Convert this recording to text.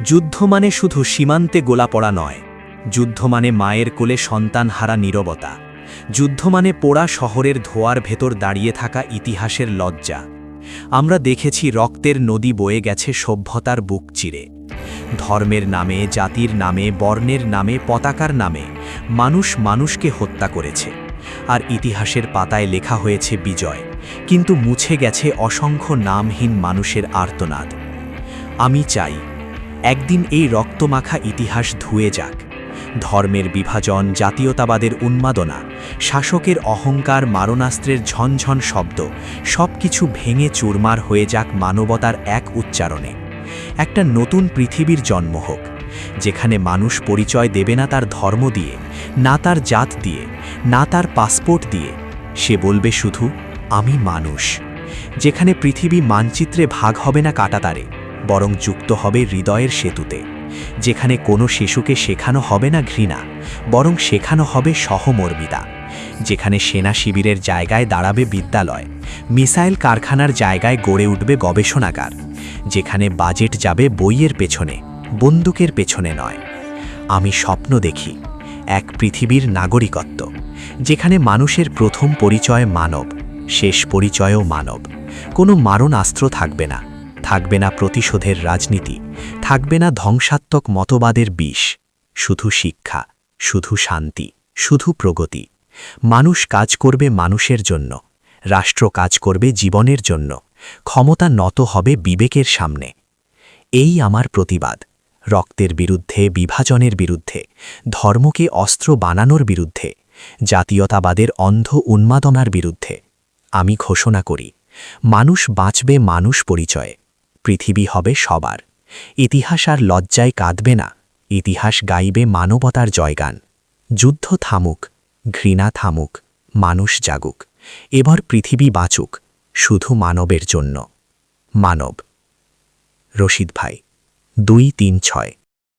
যুদ্ধ মানে শুধু সীমান্তে গোলা পড়া নয়, যুদ্ধ মানে মায়ের কোলে সন্তানহারা নীরবতা, যুদ্ধ মানে পোড়া শহরের ধোঁয়ার ভেতর দাঁড়িয়ে থাকা ইতিহাসের লজ্জা। আমরা দেখেছি রক্তের নদী বয়ে গেছে সভ্যতার বুক চিরে। ধর্মের নামে, জাতির নামে, বর্ণের নামে, পতাকার নামে মানুষ মানুষকে হত্যা করেছে। আর ইতিহাসের পাতায় লেখা হয়েছে বিজয়, কিন্তু মুছে গেছে অসংখ্য নামহীন মানুষের আর্তনাদ। আমি চাই একদিন এই রক্তমাখা ইতিহাস ধুয়ে যাক। ধর্মের বিভাজন, জাতীয়তাবাদের উন্মাদনা, শাসকের অহংকার, মারণাস্ত্রের ঝনঝন শব্দ সবকিছু ভেঙে চুরমার হয়ে যাক মানবতার এক উচ্চারণে। একটা নতুন পৃথিবীর জন্ম হোক, যেখানে মানুষ পরিচয় দেবে না তার ধর্ম দিয়ে, না তার জাত দিয়ে, না তার পাসপোর্ট দিয়ে। সে বলবে শুধু আমি মানুষ। যেখানে পৃথিবী মানচিত্রে ভাগ হবে না কাঁটাতারে, বরং যুক্ত হবে হৃদয়ের সেতুতে। যেখানে কোনো শিশুকে শেখানো হবে না ঘৃণা, বরং শেখানো হবে সহমর্মিতা। যেখানে সেনা শিবিরের জায়গায় দাঁড়াবে বিদ্যালয়, মিসাইল কারখানার জায়গায় গড়ে উঠবে গবেষণাগার। যেখানে বাজেট যাবে বইয়ের পেছনে, বন্দুকের পেছনে নয়। আমি স্বপ্ন দেখি এক পৃথিবীর নাগরিকত্ব, যেখানে মানুষের প্রথম পরিচয় মানব, শেষ পরিচয়ও মানব। কোনো মারণাস্ত্র থাকবে না, থাকবে না প্রতিশোধের রাজনীতি, থাকবে না ধ্বংসাত্মক মতবাদের বিষ। শুধু শিক্ষা, শুধু শান্তি, শুধু প্রগতি। মানুষ কাজ করবে মানুষের জন্য, রাষ্ট্র কাজ করবে জীবনের জন্য, ক্ষমতা নত হবে বিবেকের সামনে। এই আমার প্রতিবাদ, রক্তের বিরুদ্ধে, বিভাজনের বিরুদ্ধে, ধর্মকে অস্ত্র বানানোর বিরুদ্ধে, জাতীয়তাবাদের অন্ধ উন্মাদনার বিরুদ্ধে। আমি ঘোষণা করি, মানুষ বাঁচবে মানুষ পরিচয়ে, পৃথিবী হবে সবার। ইতিহাস আর লজ্জায় কাঁদবে না, ইতিহাস গাইবে মানবতার জয়গান। যুদ্ধ থামুক, ঘৃণা থামুক, মানুষ জাগুক। এবার পৃথিবী বাঁচুক শুধু মানবের জন্য। মানব। রশিদ ভাই, 236।